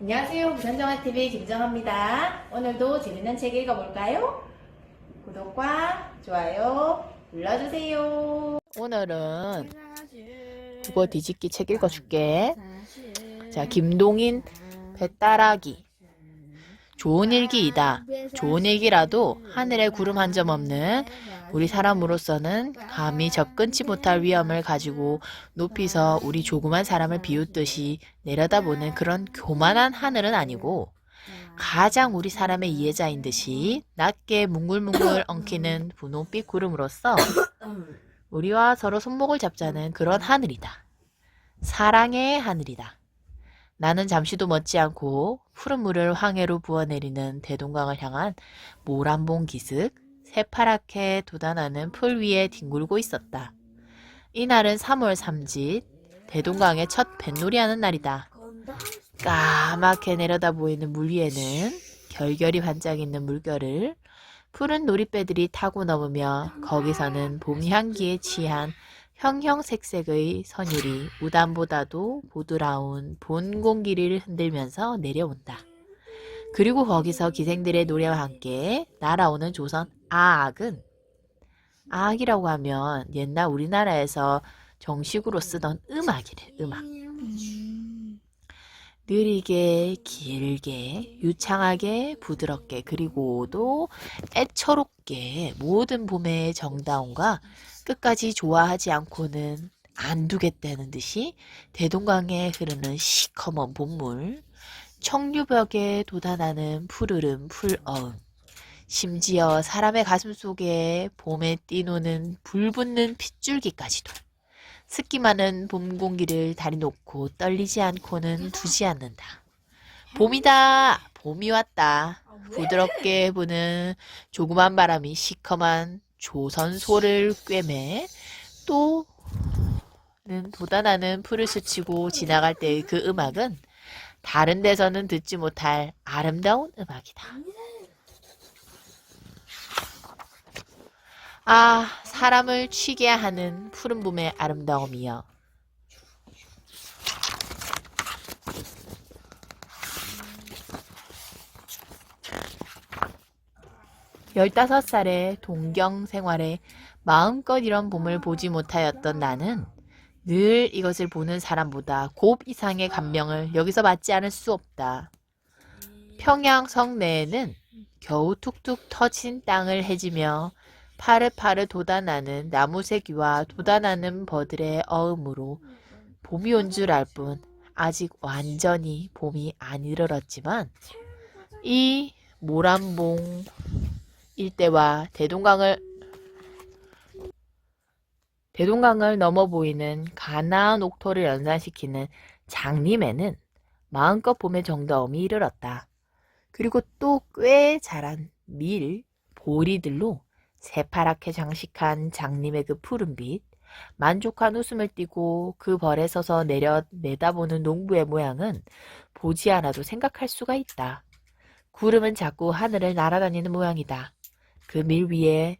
안녕하세요. 부산정아TV 김정아입니다. 오늘도 재밌는 책 읽어볼까요? 구독과 좋아요 눌러주세요. 오늘은 국어 뒤집기 책 읽어줄게. 자, 김동인 배따라기. 좋은 일기이다. 좋은 일기라도 하늘에 구름 한 점 없는 우리 사람으로서는 감히 접근치 못할 위험을 가지고 높이서 우리 조그만 사람을 비웃듯이 내려다보는 그런 교만한 하늘은 아니고 가장 우리 사람의 이해자인 듯이 낮게 뭉글뭉글 엉키는 분홍빛 구름으로서 우리와 서로 손목을 잡자는 그런 하늘이다. 사랑의 하늘이다. 나는 잠시도 멎지 않고 푸른 물을 황해로 부어내리는 대동강을 향한 모란봉 기슭 새파랗게 돋아나는 풀 위에 뒹굴고 있었다. 이날은 3월 3짓 대동강의 첫 뱃놀이하는 날이다. 까맣게 내려다 보이는 물 위에는 결결이 반짝이는 물결을 푸른 놀이배들이 타고 넘으며 거기서는 봄 향기에 취한 형형색색의 선율이 우담보다도 보드라운 본 공기를 흔들면서 내려온다. 그리고 거기서 기생들의 노래와 함께 날아오는 조선 아악은, 아악이라고 하면 옛날 우리나라에서 정식으로 쓰던 음악이래. 음악. 느리게, 길게, 유창하게, 부드럽게, 그리고도 애처롭게 모든 봄의 정다운과 끝까지 좋아하지 않고는 안 두겠다는 듯이 대동강에 흐르는 시커먼 봄물, 청류벽에 돋아나는 푸르름 풀어음, 심지어 사람의 가슴 속에 봄에 뛰노는 불붙는 핏줄기까지도 습기 많은 봄 공기를 다리 놓고 떨리지 않고는 두지 않는다. 봄이다! 봄이 왔다. 부드럽게 부는 조그만 바람이 시커먼 조선소를 꿰매 또는 돋아나는 풀을 스치고 지나갈 때의 그 음악은 다른 데서는 듣지 못할 아름다운 음악이다. 아, 사람을 취게 하는 푸른 봄의 아름다움이여. 15살의 동경 생활에 마음껏 이런 봄을 보지 못하였던 나는 늘 이것을 보는 사람보다 곱 이상의 감명을 여기서 받지 않을 수 없다. 평양 성내에는 겨우 툭툭 터진 땅을 헤지며 파릇파릇 돋아나는 나무새귀와 돋아나는 벌들의 어음으로 봄이 온 줄 알 뿐 아직 완전히 봄이 안 이르렀지만 이 모란봉 일대와 대동강을 넘어 보이는 가나안 옥토를 연상시키는 장림에는 마음껏 봄의 정다움이 이르렀다. 그리고 또 꽤 자란 밀, 보리들로 새파랗게 장식한 장림의 그 푸른빛, 만족한 웃음을 띠고 그 벌에 서서 내다보는 농부의 모양은 보지 않아도 생각할 수가 있다. 구름은 자꾸 하늘을 날아다니는 모양이다. 그 밀 위에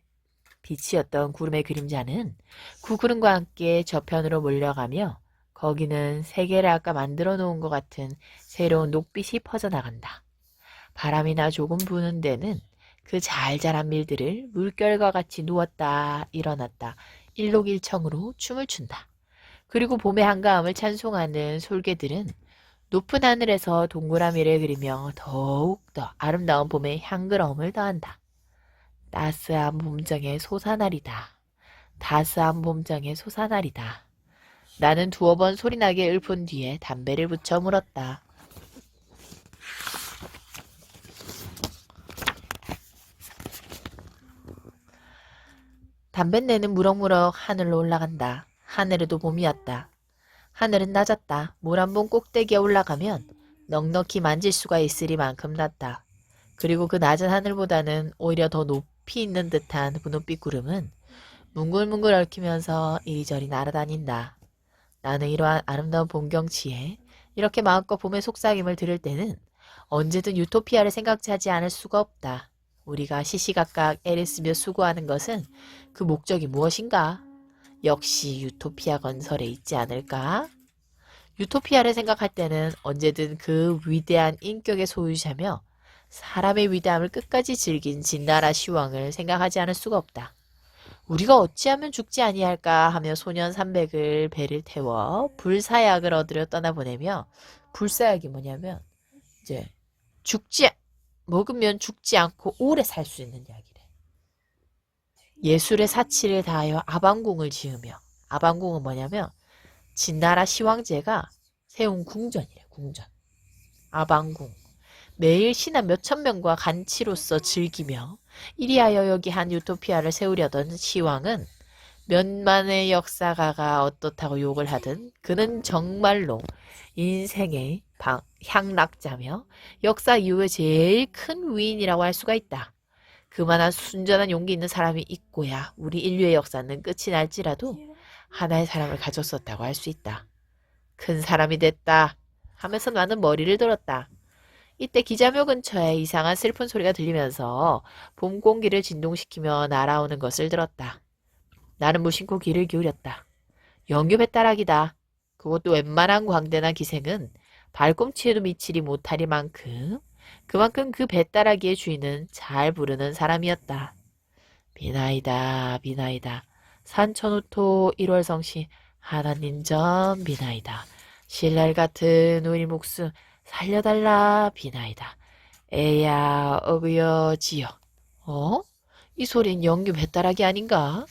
빛이었던 구름의 그림자는 그 구름과 함께 저편으로 몰려가며 거기는 세계를 아까 만들어 놓은 것 같은 새로운 녹빛이 퍼져나간다. 바람이나 조금 부는 데는 그 잘 자란 밀들을 물결과 같이 누웠다 일어났다 일록일청으로 춤을 춘다. 그리고 봄의 한가함을 찬송하는 솔개들은 높은 하늘에서 동그라미를 그리며 더욱더 아름다운 봄의 향그러움을 더한다. 따스한 봄장의 솟아나리다. 따스한 봄장의 솟아나리다. 나는 두어 번 소리나게 읊은 뒤에 담배를 붙여 물었다. 담뱃내는 무럭무럭 하늘로 올라간다. 하늘에도 봄이었다. 하늘은 낮았다. 모란봉 꼭대기에 올라가면 넉넉히 만질 수가 있으리만큼 낮다. 그리고 그 낮은 하늘보다는 오히려 더 높이 있는 듯한 분홍빛 구름은 뭉글뭉글 얽히면서 이리저리 날아다닌다. 나는 이러한 아름다운 봄 경치에 이렇게 마음껏 봄의 속삭임을 들을 때는 언제든 유토피아를 생각지 않을 수가 없다. 우리가 시시각각 애를 쓰며 수고하는 것은 그 목적이 무엇인가? 역시 유토피아 건설에 있지 않을까? 유토피아를 생각할 때는 언제든 그 위대한 인격의 소유자며 사람의 위대함을 끝까지 즐긴 진나라 시왕을 생각하지 않을 수가 없다. 우리가 어찌하면 죽지 아니할까 하며 소년 300을 배를 태워 불사약을 얻으려 떠나보내며, 불사약이 뭐냐면 이제 죽지 먹으면 죽지 않고 오래 살 수 있는 약이래. 예술의 사치를 다하여 아방궁을 지으며, 아방궁은 뭐냐면 진나라 시황제가 세운 궁전이래. 궁전. 아방궁. 매일 신하 몇천 명과 간치로서 즐기며 이리하여 여기 한 유토피아를 세우려던 시왕은 몇만의 역사가가 어떻다고 욕을 하든 그는 정말로 인생의 향락자며 역사 이후에 제일 큰 위인이라고 할 수가 있다. 그만한 순전한 용기 있는 사람이 있고야 우리 인류의 역사는 끝이 날지라도 하나의 사람을 가졌었다고 할 수 있다. 큰 사람이 됐다 하면서 나는 머리를 들었다. 이때 기자묘 근처에 이상한 슬픈 소리가 들리면서 봄 공기를 진동시키며 날아오는 것을 들었다. 나는 무심코 귀를 기울였다. 영유 배따락이다. 그것도 웬만한 광대나 기생은 발꿈치에도 미치리 못하리만큼 그만큼 그 배따라기의 주인은 잘 부르는 사람이었다. 비나이다 비나이다. 산천우토 1월성시 하나님 전 비나이다. 신랄 같은 우리 목숨 살려달라 비나이다. 에야 어그여 지여. 어? 이 소린 영유 배따라기 아닌가?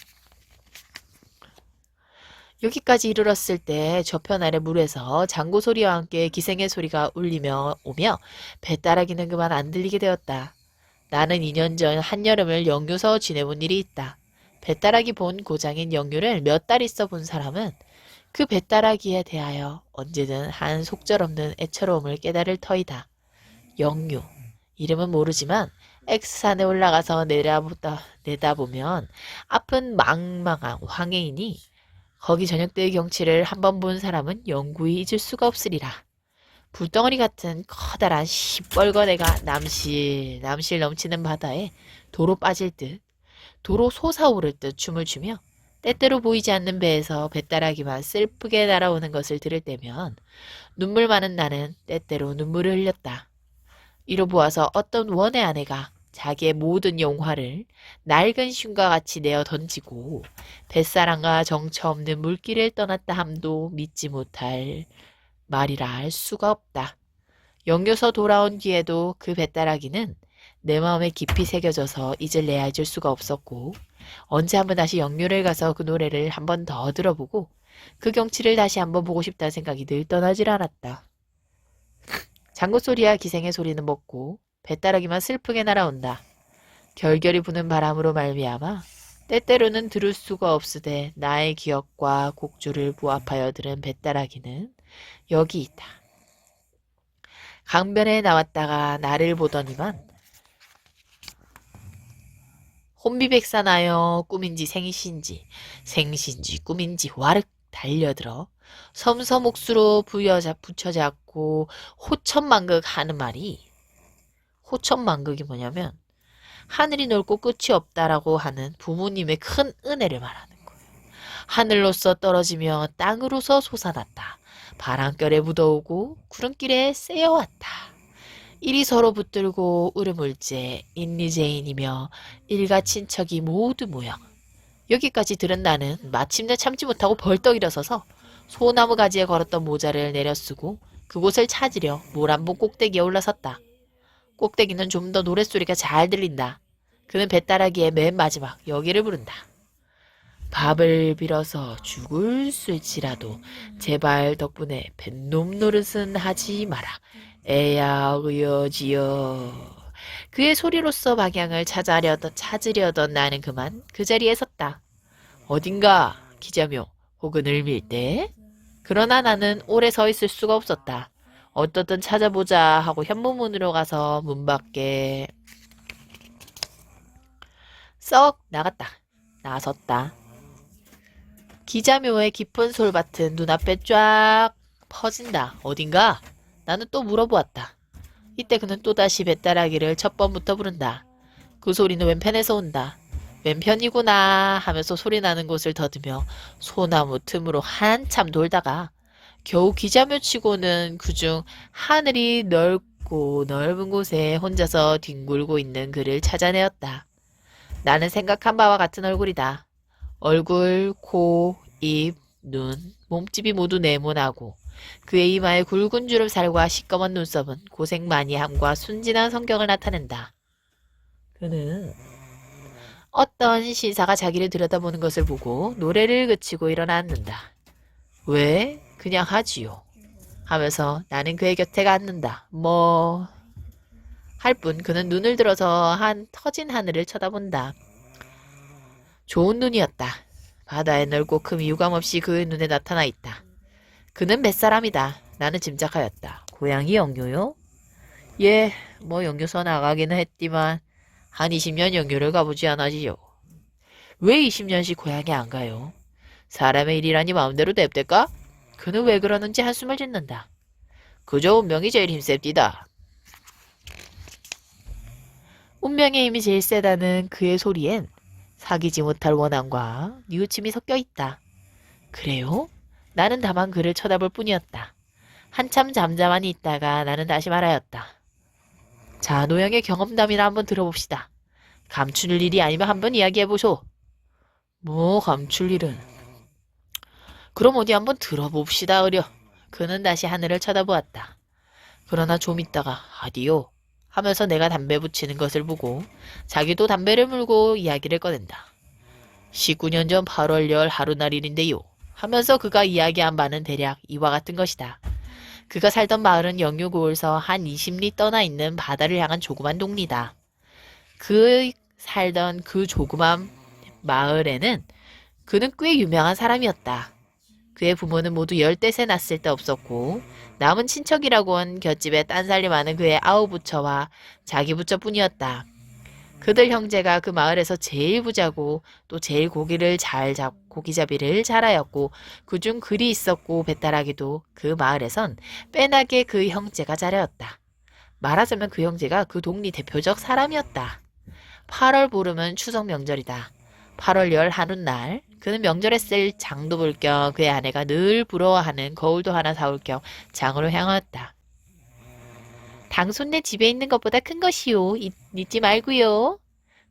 여기까지 이르렀을 때 저편 아래 물에서 장고 소리와 함께 기생의 소리가 울리며 오며 배따라기는 그만 안 들리게 되었다. 나는 2년 전 한여름을 영유서 지내본 일이 있다. 배따라기 본 고장인 영유를 몇 달 있어 본 사람은 그 배따라기에 대하여 언제든 한 속절없는 애처로움을 깨달을 터이다. 영유. 이름은 모르지만 X산에 올라가서 내다보면 앞은 망망한 황해이니 거기 저녁 때의 경치를 한번 본 사람은 영구히 잊을 수가 없으리라. 불덩어리 같은 커다란 시뻘건 애가 남실 넘치는 바다에 도로 빠질 듯, 도로 솟아오를 듯 춤을 추며 때때로 보이지 않는 배에서 배따라기만 슬프게 날아오는 것을 들을 때면 눈물 많은 나는 때때로 눈물을 흘렸다. 이로 보아서 어떤 원의 아내가 자기의 모든 영화를 낡은 슌과 같이 내어 던지고 뱃사랑과 정처 없는 물길을 떠났다 함도 믿지 못할 말이라 할 수가 없다. 영유서 돌아온 뒤에도 그 배따라기는 내 마음에 깊이 새겨져서 잊을래야 잊을 수가 없었고 언제 한번 다시 영유를 가서 그 노래를 한번 더 들어보고 그 경치를 다시 한번 보고 싶다는 생각이 늘 떠나질 않았다. 장구 소리와 기생의 소리는 먹고 배따라기만 슬프게 날아온다. 결결이 부는 바람으로 말미암아 때때로는 들을 수가 없으되 나의 기억과 곡주를 부합하여 들은 배따라기는 여기 있다. 강변에 나왔다가 나를 보더니만 혼비백산하여 꿈인지 생신지 꿈인지 와륵 달려들어 섬섬옥수로 붙여잡고 호천만극 하는 말이, 호천만극이 뭐냐면 하늘이 넓고 끝이 없다라고 하는 부모님의 큰 은혜를 말하는 거예요. 하늘로서 떨어지며 땅으로서 솟아났다. 바람결에 묻어오고 구름길에 쐬어왔다. 이리 서로 붙들고 으르물제 인리제인이며 일가 친척이 모두 모여. 여기까지 들은 나는 마침내 참지 못하고 벌떡 일어서서 소나무 가지에 걸었던 모자를 내려쓰고 그곳을 찾으려 모란봉 꼭대기에 올라섰다. 꼭대기는 좀 더 노랫소리가 잘 들린다. 그는 배따라기의 맨 마지막 여기를 부른다. 밥을 빌어서 죽을 수일지라도 제발 덕분에 뱃놈 노릇은 하지 마라. 에야 의여지여. 그의 소리로서 방향을 찾으려던 나는 그만 그 자리에 섰다. 어딘가 기자묘 혹은 을밀대. 그러나 나는 오래 서 있을 수가 없었다. 어떻든 찾아보자 하고 현무문으로 가서 문 밖에 썩 나섰다. 기자묘의 깊은 솔밭은 눈앞에 쫙 퍼진다. 어딘가? 나는 또 물어보았다. 이때 그는 또다시 배따라기를 첫 번부터 부른다. 그 소리는 왼편에서 온다. 왼편이구나 하면서 소리 나는 곳을 더듬여 소나무 틈으로 한참 돌다가 겨우 기자묘 치고는 그중 하늘이 넓고 넓은 곳에 혼자서 뒹굴고 있는 그를 찾아내었다. 나는 생각한 바와 같은 얼굴이다. 얼굴, 코, 입, 눈, 몸집이 모두 네모나고 그의 이마에 굵은 주름살과 시꺼먼 눈썹은 고생 많이 함과 순진한 성격을 나타낸다. 그는 어떤 신사가 자기를 들여다보는 것을 보고 노래를 그치고 일어나 앉는다. 왜? 그냥 하지요. 하면서 나는 그의 곁에 앉는다. 할 뿐 그는 눈을 들어서 한 터진 하늘을 쳐다본다. 좋은 눈이었다. 바다의 넓고 큼이 유감없이 그의 눈에 나타나 있다. 그는 뱃사람이다. 나는 짐작하였다. 고향이 영유요? 예, 영유서 나가기는 했지만 한 20년 영유를 가보지 않았지요. 왜 20년씩 고향에 안 가요? 사람의 일이라니 마음대로 냅댈까? 그는 왜 그러는지 한숨을 짓는다. 그저 운명이 제일 힘셉디다. 운명의 힘이 제일 세다는 그의 소리엔 사귀지 못할 원함과 뉘우침이 섞여 있다. 그래요? 나는 다만 그를 쳐다볼 뿐이었다. 한참 잠잠하니 있다가 나는 다시 말하였다. 자, 노영의 경험담이나 한번 들어봅시다. 감출 일이 아니면 한번 이야기해보소. 감출 일은. 그럼 어디 한번 들어봅시다, 어려. 그는 다시 하늘을 쳐다보았다. 그러나 좀 있다가 아디오 하면서 내가 담배 붙이는 것을 보고 자기도 담배를 물고 이야기를 꺼낸다. 19년 전 8월 열 하루날 일인데요. 하면서 그가 이야기한 바는 대략 이와 같은 것이다. 그가 살던 마을은 영유고을서 한 20리 떠나 있는 바다를 향한 조그만 동리다. 그 살던 그 조그만 마을에는 그는 꽤 유명한 사람이었다. 그의 부모는 모두 10대세 났을 때 없었고 남은 친척이라곤 곁집에 딴살림하는 그의 아우 부처와 자기 부처뿐이었다. 그들 형제가 그 마을에서 제일 부자고 또 제일 고기잡이를 잘하였고 그중 글이 있었고 배따라기도 그 마을에선 빼나게 그 형제가 잘하였다. 말하자면 그 형제가 그 동리 대표적 사람이었다. 8월 보름은 추석 명절이다. 8월 열 하룻날 그는 명절에 쓸 장도 볼 겸 그의 아내가 늘 부러워하는 거울도 하나 사올 겸 장으로 향하였다. 당손네 집에 있는 것보다 큰 것이요. 잊지 말고요.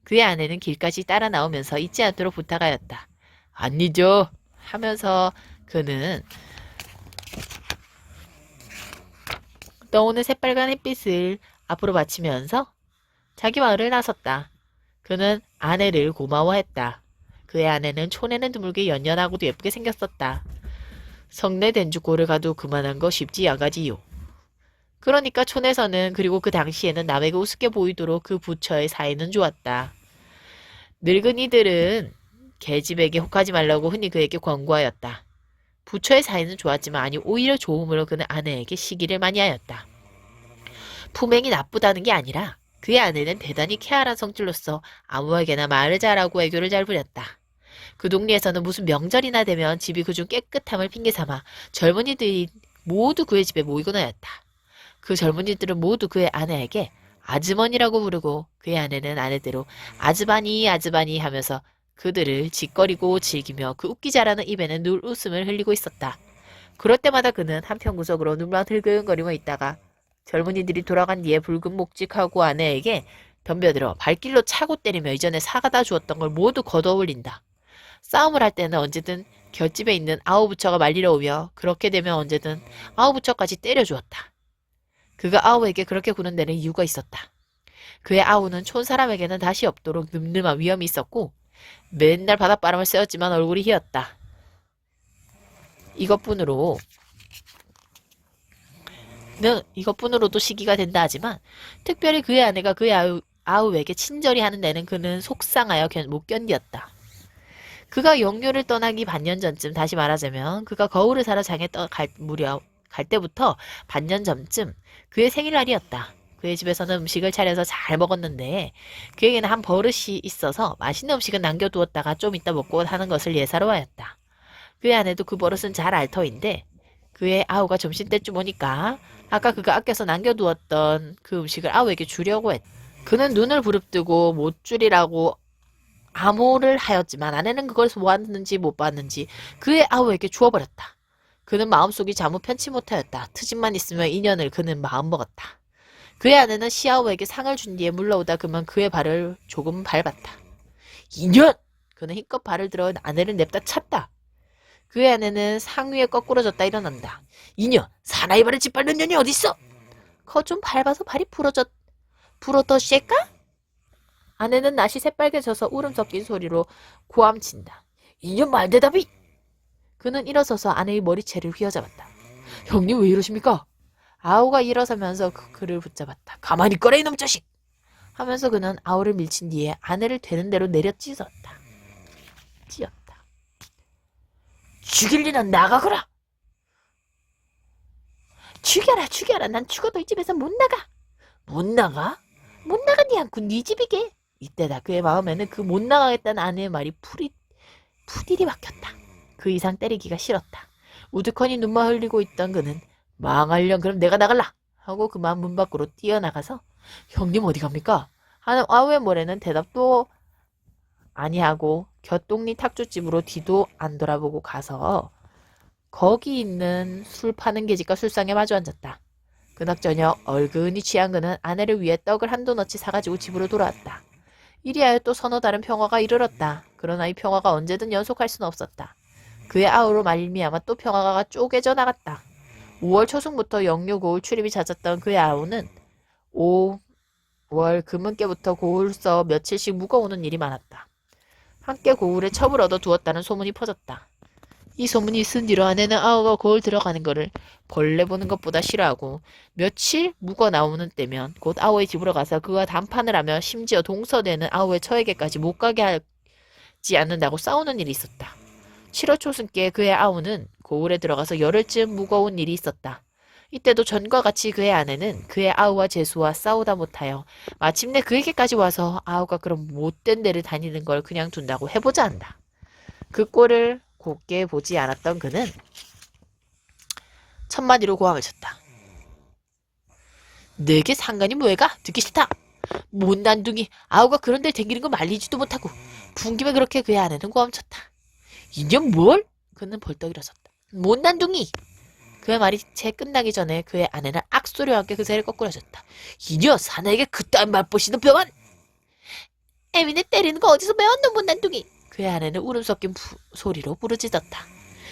그의 아내는 길까지 따라 나오면서 잊지 않도록 부탁하였다. 안 잊어. 하면서 그는 떠오는 새빨간 햇빛을 앞으로 받치면서 자기 마을을 나섰다. 그는 아내를 고마워했다. 그의 아내는 촌에는 드물게 연연하고도 예쁘게 생겼었다. 성내 된주골을 가도 그만한 거 쉽지 야가지요. 그러니까 촌에서는 그리고 그 당시에는 남에게 우습게 보이도록 그 부처의 사이는 좋았다. 늙은이들은 계집에게 혹하지 말라고 흔히 그에게 권고하였다. 부처의 사이는 좋았지만 아니 오히려 좋음으로 그는 아내에게 시기를 많이 하였다. 품행이 나쁘다는 게 아니라 그의 아내는 대단히 쾌활한 성질로서 아무에게나 말을 잘하고 애교를 잘 부렸다. 그 동네에서는 무슨 명절이나 되면 집이 그중 깨끗함을 핑계삼아 젊은이들이 모두 그의 집에 모이곤 하였다. 그 젊은이들은 모두 그의 아내에게 아주머니라고 부르고 그의 아내는 아내대로 아즈바니 아즈바니 하면서 그들을 짓거리고 즐기며 그 웃기 잘하는 입에는 늘 웃음을 흘리고 있었다. 그럴 때마다 그는 한편 구석으로 눈만 흘금거리며 있다가 젊은이들이 돌아간 뒤에 붉은 목직하고 아내에게 덤벼들어 발길로 차고 때리며 이전에 사가다 주었던 걸 모두 걷어올린다. 싸움을 할 때는 언제든 곁집에 있는 아우부처가 말리러 오며 그렇게 되면 언제든 아우부처까지 때려주었다. 그가 아우에게 그렇게 구는 데는 이유가 있었다. 그의 아우는 촌 사람에게는 다시 없도록 늠름한 위험이 있었고 맨날 바닷바람을 쐬었지만 얼굴이 희었다. 이것뿐으로도 시기가 된다 하지만 특별히 그의 아내가 그의 아우에게 친절히 하는 데는 그는 속상하여 못 견디었다. 그가 영유를 떠나기 반년 전쯤, 다시 말하자면 그가 거울을 사러 장에 갈 때부터 반년 전쯤 그의 생일날이었다. 그의 집에서는 음식을 차려서 잘 먹었는데 그에게는 한 버릇이 있어서 맛있는 음식은 남겨두었다가 좀 이따 먹고 하는 것을 예사로 하였다. 그의 아내도 그 버릇은 잘 알 터인데 그의 아우가 점심때쯤 오니까 아까 그가 아껴서 남겨두었던 그 음식을 아우에게 주려고 했다. 그는 눈을 부릅뜨고 못 주리라고 암호를 하였지만 아내는 그걸 보았는지 못 봤는지 그의 아우에게 주어버렸다. 그는 마음속이 자무 편치 못하였다. 트집만 있으면 인연을 그는 마음먹었다. 그의 아내는 시아오에게 상을 준 뒤에 물러오다 그만 그의 발을 조금 밟았다. 인연! 그는 힘껏 발을 들어 아내를 냅다 찼다. 그의 아내는 상 위에 거꾸러졌다 일어난다. 이년! 사나이 발을 짓밟는 년이 어딨어? 거 좀 밟아서 발이 부러더 쉐까? 아내는 낯이 새빨개져서 울음 섞인 소리로 고함친다. 이년 말대답이! 그는 일어서서 아내의 머리채를 휘어잡았다. 형님 왜 이러십니까? 아우가 일어서면서 그를 붙잡았다. 가만히 있거라 이놈 자식! 하면서 그는 아우를 밀친 뒤에 아내를 되는 대로 내려 찢었다. 죽일 리는 나가거라! 죽여라. 난 죽어도 이 집에서 못 나가. 못 나가? 못 나가니 않고 네 집이게. 이때다 그의 마음에는 그 못 나가겠다는 아내의 말이 푸딜이 박혔다. 그 이상 때리기가 싫었다. 우두커니 눈만 흘리고 있던 그는 망할련 그럼 내가 나갈라 하고 그만 문 밖으로 뛰어나가서 형님 어디 갑니까? 하는 아우의 모래는 대답도 아니하고 곁동리 탁주집으로 뒤도 안 돌아보고 가서 거기 있는 술 파는 계집과 술상에 마주 앉았다. 그날 저녁 얼근히 취한 그는 아내를 위해 떡을 한도너치 사가지고 집으로 돌아왔다. 이리하여 또 서너 달은 평화가 이르렀다. 그러나 이 평화가 언제든 연속할 수는 없었다. 그의 아우로 말미암아 또 평화가 쪼개져 나갔다. 5월 초순부터 영유 고울 출입이 잦았던 그의 아우는 5월 금은께부터 고울서 며칠씩 묵어오는 일이 많았다. 함께 고울에 첩을 얻어두었다는 소문이 퍼졌다. 이 소문이 있은 뒤로 아내는 아우가 고을 들어가는 것을 벌레 보는 것보다 싫어하고 며칠 묵어 나오는 때면 곧 아우의 집으로 가서 그와談판을 하며 심지어 동서되는 아우의 처에게까지 못 가게 하지 않는다고 싸우는 일이 있었다. 7월 초순께 그의 아우는 고을에 들어가서 열흘쯤 묵어온 일이 있었다. 이때도 전과 같이 그의 아내는 그의 아우와 제수와 싸우다 못하여 마침내 그에게까지 와서 아우가 그런 못된 데를 다니는 걸 그냥 둔다고 해보자 한다. 그 꼴을 곱게 보지 않았던 그는 첫마디로 고함을 쳤다. 내게 상관이 뭐해가? 듣기 싫다. 못난둥이 아우가 그런 데를 댕기는 거 말리지도 못하고 분김에 그렇게 그의 아내는 고함쳤다. 이년 뭘? 그는 벌떡 일어섰다. 못난둥이! 그의 말이 채 끝나기 전에 그의 아내는 악소리와 함께 그 새를 거꾸러졌다. 이년 사나이에게 그따위 말보시는 벼만! 애미네 때리는 거 어디서 배웠노 못난둥이! 그의 아내는 울음 섞인 소리로 부르짖었다.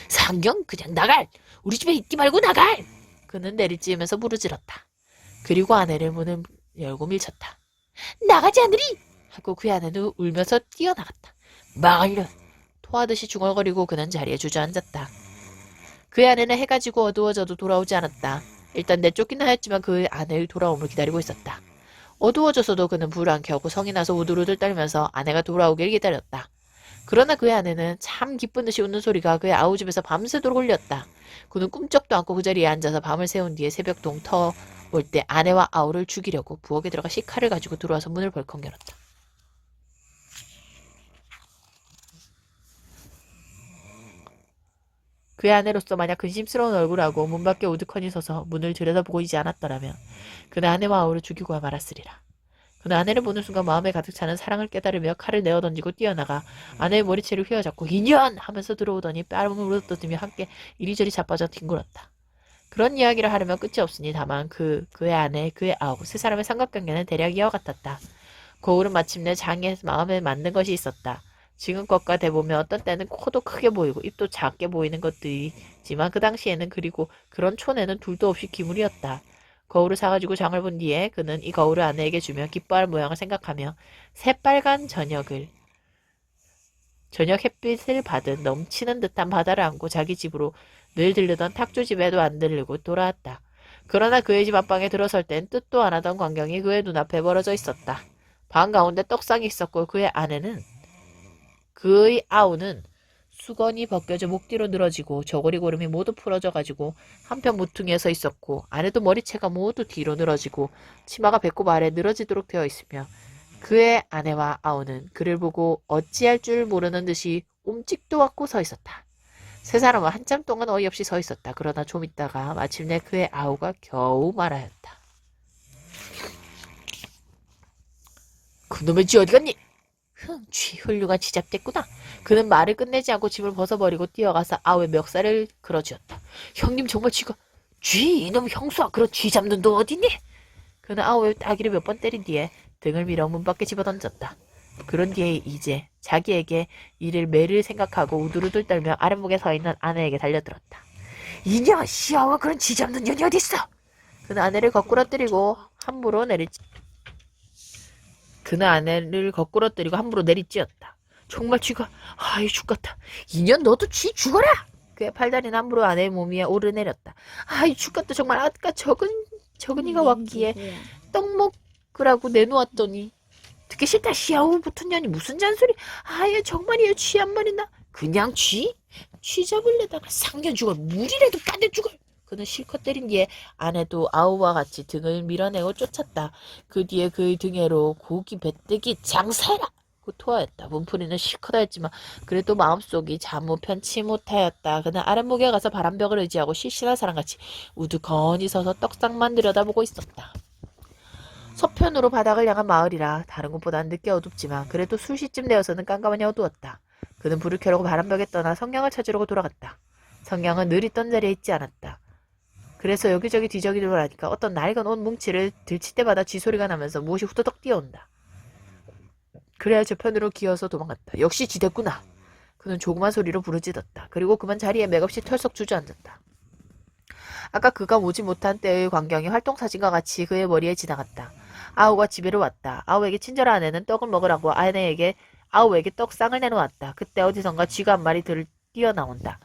상경 그냥 나갈! 우리 집에 있지 말고 나갈! 그는 내리찌으면서 부르짖었다. 그리고 아내를 문을 열고 밀쳤다. 나가지 않으리! 하고 그의 아내는 울면서 뛰어나갔다. 망할려! 토하듯이 중얼거리고 그는 자리에 주저앉았다. 그의 아내는 해가 지고 어두워져도 돌아오지 않았다. 일단 내쫓기는 하였지만 그의 아내의 돌아옴을 기다리고 있었다. 어두워져서도 그는 불을 안 켜고 성이 나서 우두루들 떨면서 아내가 돌아오길 기다렸다. 그러나 그의 아내는 참 기쁜 듯이 웃는 소리가 그의 아우 집에서 밤새도록 울렸다. 그는 꿈쩍도 않고 그 자리에 앉아서 밤을 새운 뒤에 새벽 동터 올 때 아내와 아우를 죽이려고 부엌에 들어가 식칼을 가지고 들어와서 문을 벌컥 열었다. 그의 아내로서 만약 근심스러운 얼굴하고 문 밖에 우두커니 서서 문을 들여다보고 있지 않았더라면 그는 아내와 아우를 죽이고야 말았으리라. 그는 아내를 보는 순간 마음에 가득 차는 사랑을 깨달으며 칼을 내어던지고 뛰어나가 아내의 머리채를 휘어잡고 인연! 하면서 들어오더니 뺨을 물어뜯으며 함께 이리저리 자빠져 뒹굴었다. 그런 이야기를 하려면 끝이 없으니 다만 그의 아내, 그의 아우, 세 사람의 삼각관계는 대략 이와 같았다. 거울은 마침내 장의 마음에 맞는 것이 있었다. 지금껏과 대보면 어떤 때는 코도 크게 보이고 입도 작게 보이는 것들이지만 그 당시에는 그리고 그런 촌에는 둘도 없이 기물이었다. 거울을 사가지고 장을 본 뒤에 그는 이 거울을 아내에게 주며 기뻐할 모양을 생각하며 새빨간 저녁 햇빛을 받은 넘치는 듯한 바다를 안고 자기 집으로 늘 들르던 탁주집에도 안 들르고 돌아왔다. 그러나 그의 집 앞방에 들어설 땐 뜻도 안 하던 광경이 그의 눈앞에 벌어져 있었다. 방 가운데 떡상이 있었고 그의 아우는 수건이 벗겨져 목 뒤로 늘어지고 저고리 고름이 모두 풀어져가지고 한편 모퉁이에 서 있었고 아내도 머리채가 모두 뒤로 늘어지고 치마가 배꼽 아래 늘어지도록 되어 있으며 그의 아내와 아우는 그를 보고 어찌할 줄 모르는 듯이 움직도 않고 서 있었다. 세 사람은 한참 동안 어이없이 서 있었다. 그러나 좀 있다가 마침내 그의 아우가 겨우 말하였다. 그놈의 쥐 어디 갔니? 쥐 훌륭한 지잡됐구나. 그는 말을 끝내지 않고 짐을 벗어버리고 뛰어가서 아우의 멱살을 그어쥐었다. 형님 정말 이놈 형수야, 그런 쥐 잡는 돈 어디니? 그는 아우의 따귀를 몇 번 때린 뒤에 등을 밀어 문 밖에 집어던졌다. 그런 뒤에 이제 자기에게 이를 매를 생각하고 우두루들 떨며 아랫목에 서 있는 아내에게 달려들었다. 이년 시아와 그런 쥐 잡는 년이 어딨어? 그는 아내를 거꾸로 때리고 함부로 내리찌었다. 정말 아이 죽겠다. 이년 너도 쥐 죽어라! 그의 팔다리는 함부로 아내의 몸 위에 오르내렸다. 아이 죽겠다. 정말 아까 적은이가 왔기에 떡 먹으라고 내놓았더니 듣기 싫다. 시아우 붙은 년이 무슨 잔소리. 아예 정말이에요. 쥐 한 마리나. 그냥 쥐? 쥐 잡으려다가 상견 죽을 물이라도 빠져 죽을. 그는 실컷 때린 뒤에 아내도 아우와 같이 등을 밀어내고 쫓았다. 그 뒤에 그의 등에로 고기 배뜨기 장사해라! 고 토하였다. 문풀이는 실컷 하였지만 그래도 마음속이 자무 편치 못하였다. 그는 아랫목에 가서 바람벽을 의지하고 실신한 사람같이 우두커니 서서 떡상만 들여다보고 있었다. 서편으로 바닥을 향한 마을이라 다른 곳보다는 늦게 어둡지만 그래도 술시쯤 되어서는 깜깜하니 어두웠다. 그는 불을 켜려고 바람벽에 떠나 성냥을 찾으려고 돌아갔다. 성냥은 늘 있던 자리에 있지 않았다. 그래서 여기저기 뒤적이 돌아가니까 어떤 낡은 옷 뭉치를 들칠 때마다 쥐소리가 나면서 무엇이 후다닥 뛰어온다. 그래야 저편으로 기어서 도망갔다. 역시 쥐됐구나. 그는 조그만 소리로 부르짖었다. 그리고 그만 자리에 맥없이 털썩 주저앉았다. 아까 그가 오지 못한 때의 광경이 활동사진과 같이 그의 머리에 지나갔다. 아우가 집에로 왔다. 아우에게 친절한 아내는 떡을 먹으라고 아우에게 떡상을 내놓았다. 그때 어디선가 쥐가 한 마리 뛰어나온다.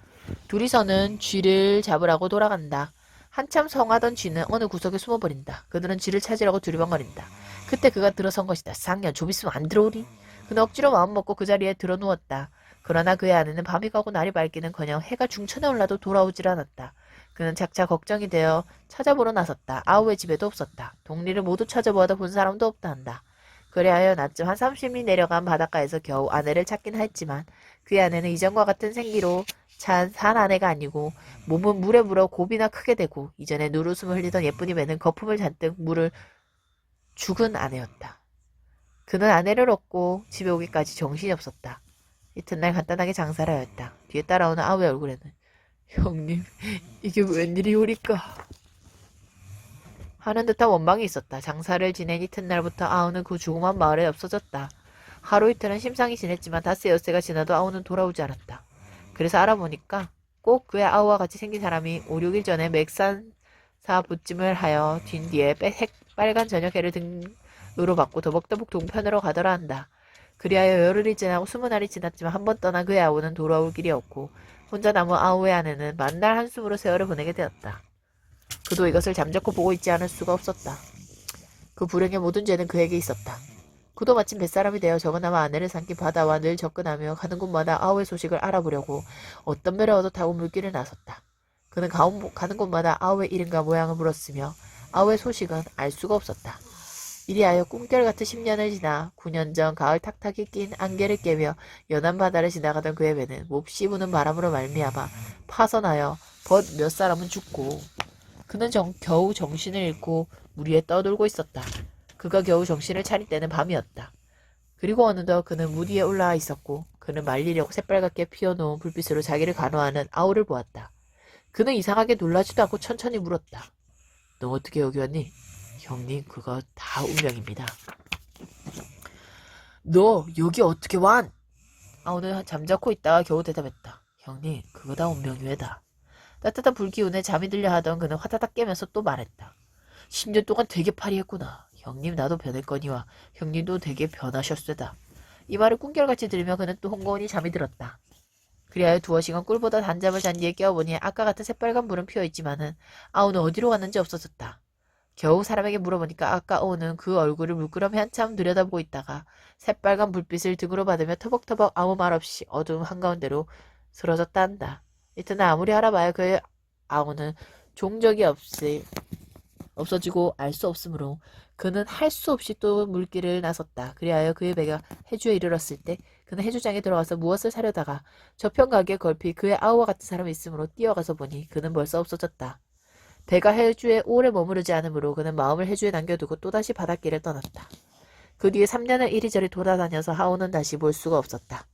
둘이서는 쥐를 잡으라고 돌아간다. 한참 성하던 쥐는 어느 구석에 숨어버린다. 그들은 쥐를 찾으려고 두리번거린다. 그때 그가 들어선 것이다. 쌍년 좀 있으면 안 들어오니? 그는 억지로 마음먹고 그 자리에 들어누웠다. 그러나 그의 아내는 밤이 가고 날이 밝기는커녕 해가 중천에 올라도 돌아오질 않았다. 그는 작자 걱정이 되어 찾아보러 나섰다. 아우의 집에도 없었다. 동리를 모두 찾아보아도 본 사람도 없다 한다. 그리하여 낮쯤 한 30리 내려간 바닷가에서 겨우 아내를 찾긴 했지만 그의 아내는 이전과 같은 생기로 산 아내가 아니고 몸은 물에 물어 곱이나 크게 되고 이전에 누르숨을 흘리던 예쁜이매는 거품을 잔뜩 물을 죽은 아내였다. 그는 아내를 얻고 집에 오기까지 정신이 없었다. 이튿날 간단하게 장사를 하였다. 뒤에 따라오는 아우의 얼굴에는 형님, 이게 웬일이오리까? 하는 듯한 원망이 있었다. 장사를 지낸 이튿날부터 아우는 그 조그만 마을에 없어졌다. 하루 이틀은 심상히 지냈지만 닷새 엿새가 지나도 아우는 돌아오지 않았다. 그래서 알아보니까 꼭 그의 아우와 같이 생긴 사람이 5, 6일 전에 맥산사 부찜을 하여 뛴 뒤에 빨간 저녁회를 등으로 받고 더벅더벅 동편으로 가더라 한다. 그리하여 열흘이 지나고 20날이 지났지만 한 번 떠난 그의 아우는 돌아올 길이 없고 혼자 남은 아우의 아내는 만날 한숨으로 세월을 보내게 되었다. 그도 이것을 잠자코 보고 있지 않을 수가 없었다. 그 불행의 모든 죄는 그에게 있었다. 그도 마침 뱃사람이 되어 적어나마 아내를 삼킨 바다와 늘 접근하며 가는 곳마다 아우의 소식을 알아보려고 어떤 배를 얻어 타고 물길을 나섰다. 그는 가는 곳마다 아우의 이름과 모양을 물었으며 아우의 소식은 알 수가 없었다. 이리하여 꿈결 같은 10년을 지나 9년 전 가을 탁탁이 낀 안개를 깨며 연한 바다를 지나가던 그의 배는 몹시 부는 바람으로 말미암아 파선하여 벗 몇 사람은 죽고 그는 겨우 정신을 잃고 물 위에 떠돌고 있었다. 그가 겨우 정신을 차릴 때는 밤이었다. 그리고 어느덧 그는 물 위에 올라와 있었고 그는 말리려고 새빨갛게 피워놓은 불빛으로 자기를 간호하는 아우를 보았다. 그는 이상하게 놀라지도 않고 천천히 물었다. 너 어떻게 여기 왔니? 형님, 그거 다 운명입니다. 너 여기 어떻게 왔? 아우는 잠자코 있다가 겨우 대답했다. 형님, 그거 다 운명이 왜다. 따뜻한 불기운에 잠이 들려 하던 그는 화다닥 깨면서 또 말했다. 10년 동안 되게 파리했구나. 형님 나도 변했거니와 형님도 되게 변하셨쇠다. 이 말을 꿈결같이 들으며 그는 또 홍고원이 잠이 들었다. 그리하여 두어 시간 꿀보다 단잠을 잔 뒤에 깨어보니 아까 같은 새빨간 불은 피어있지만은 아우는 어디로 갔는지 없어졌다. 겨우 사람에게 물어보니까 아까 아우는 그 얼굴을 물끄러미 한참 들여다보고 있다가 새빨간 불빛을 등으로 받으며 터벅터벅 아무 말 없이 어두움 한가운데로 쓰러졌다 한다. 이튿날 아무리 알아봐야 그의 아우는 종적이 없어지고 알 수 없으므로 그는 할 수 없이 또 물길을 나섰다. 그리하여 그의 배가 해주에 이르렀을 때 그는 해주장에 들어가서 무엇을 사려다가 저편 가게에 걸핏 그의 아우와 같은 사람이 있으므로 뛰어가서 보니 그는 벌써 없어졌다. 배가 해주에 오래 머무르지 않으므로 그는 마음을 해주에 남겨두고 또다시 바닷길을 떠났다. 그 뒤에 3년을 이리저리 돌아다녀서 아우는 다시 볼 수가 없었다.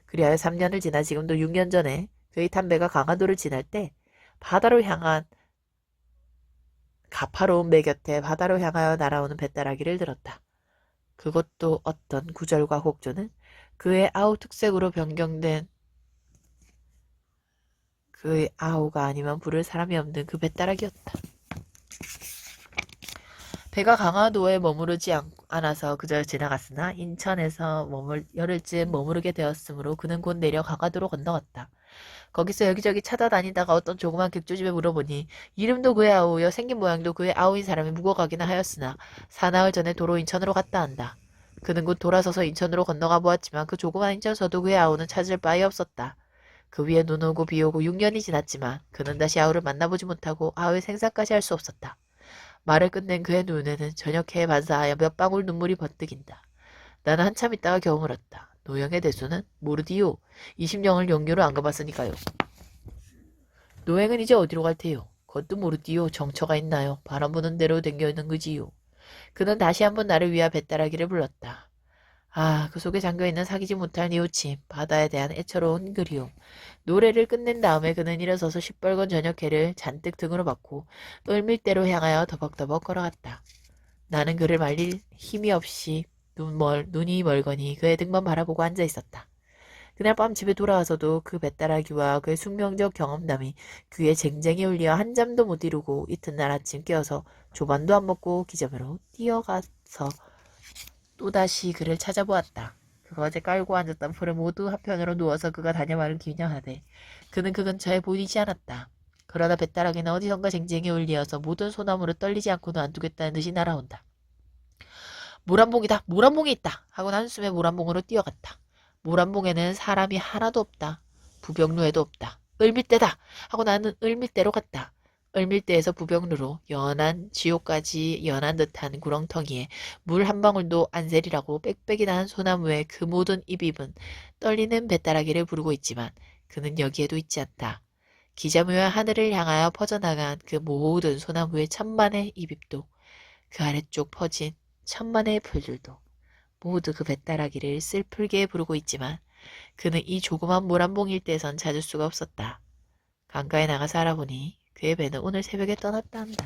그리하여 3년을 지나 지금도 6년 전에 그의 탄 배가 강화도를 지날 때 바다로 향한 가파로운 매 곁에 바다로 향하여 날아오는 뱃다라기를 들었다. 그것도 어떤 구절과 곡조는 그의 아우 특색으로 변경된 그의 아우가 아니면 부를 사람이 없는 그 뱃다라기였다. 배가 강화도에 머무르지 않아서 그저 지나갔으나 인천에서 열흘쯤 머무르게 되었으므로 그는 곧 내려 강화도로 건너갔다. 거기서 여기저기 찾아다니다가 어떤 조그만 객주집에 물어보니 이름도 그의 아우여 생긴 모양도 그의 아우인 사람이 묵어가기는 하였으나 사나흘 전에 도로 인천으로 갔다 한다. 그는 곧 돌아서서 인천으로 건너가 보았지만 그 조그만 인천서도 그의 아우는 찾을 바에 없었다. 그 위에 눈 오고 비 오고 6년이 지났지만 그는 다시 아우를 만나보지 못하고 아우의 생사까지 할 수 없었다. 말을 끝낸 그의 눈에는 저녁해에 반사하여 몇 방울 눈물이 번뜩인다. 나는 한참 있다가 겨우 물었다. 노영의 대수는? 모르디요. 20년을 영유로 안 가봤으니까요. 노행은 이제 어디로 갈 테요? 그것도 모르디요. 정처가 있나요? 바람 부는 대로 댕겨 있는 그지요. 그는 다시 한번 나를 위하 뱃다라기를 불렀다. 아, 그 속에 잠겨있는 사귀지 못할 뉘우침, 바다에 대한 애처로운 그리움. 노래를 끝낸 다음에 그는 일어서서 시뻘건 저녁해를 잔뜩 등으로 받고 을밀대로 향하여 더벅더벅 걸어갔다. 나는 그를 말릴 힘이 없이 눈이 멀거니 그의 등만 바라보고 앉아 있었다. 그날 밤 집에 돌아와서도 그 뱃다라기와 그의 숙명적 경험담이 귀에 쟁쟁이 울려 한잠도 못 이루고 이튿날 아침 깨어서 조반도 안 먹고 기점으로 뛰어가서 또다시 그를 찾아보았다. 그가 어제 깔고 앉았던 풀을 모두 한편으로 누워서 그가 다녀말을 기념하되 그는 그 근처에 보이지 않았다. 그러다 뱃다라기는 어디선가 쟁쟁이 울리어서 모든 소나무를 떨리지 않고는 안 두겠다는 듯이 날아온다. 모란봉이다. 모란봉이 있다. 하고 한숨에 모란봉으로 뛰어갔다. 모란봉에는 사람이 하나도 없다. 부병루에도 없다. 을밀대다. 하고 나는 을밀대로 갔다. 을밀대에서 부병루로 연한 지옥까지 연한 듯한 구렁텅이에 물 한 방울도 안 새리라고 빽빽이 난 소나무의 그 모든 입입은 떨리는 뱃다라기를 부르고 있지만 그는 여기에도 있지 않다. 기자묘와 하늘을 향하여 퍼져나간 그 모든 소나무의 천만의 입입도 그 아래쪽 퍼진 천만의 풀들도 모두 그 뱃다라기를 슬프게 부르고 있지만 그는 이 조그만 모란봉 일대에선 찾을 수가 없었다. 강가에 나가서 알아보니 그의 배는 오늘 새벽에 떠났다 한다.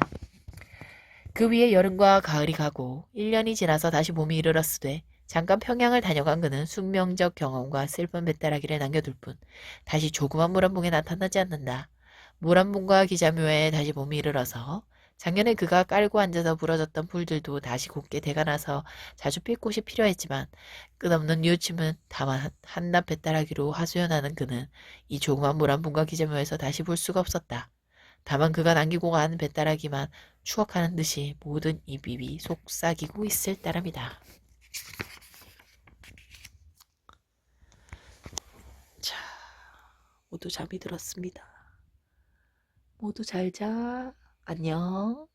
그 위에 여름과 가을이 가고 1년이 지나서 다시 봄이 이르렀으되 잠깐 평양을 다녀간 그는 숙명적 경험과 슬픈 뱃다라기를 남겨둘 뿐 다시 조그만 모란봉에 나타나지 않는다. 모란봉과 기자묘에 다시 봄이 이르러서 작년에 그가 깔고 앉아서 부러졌던 풀들도 다시 곱게 대가나서 자주 필 곳이 필요했지만 끝없는 뉘우침은 다만 한낱 뱃다라기로 하소연하는 그는 이 조그만 모란봉과 기자묘에서 다시 볼 수가 없었다. 다만 그가 남기고 간 뱃다라기만 추억하는 듯이 모든 입이 속삭이고 있을 따름이다. 자, 모두 잠이 들었습니다. 모두 잘 자. 안녕.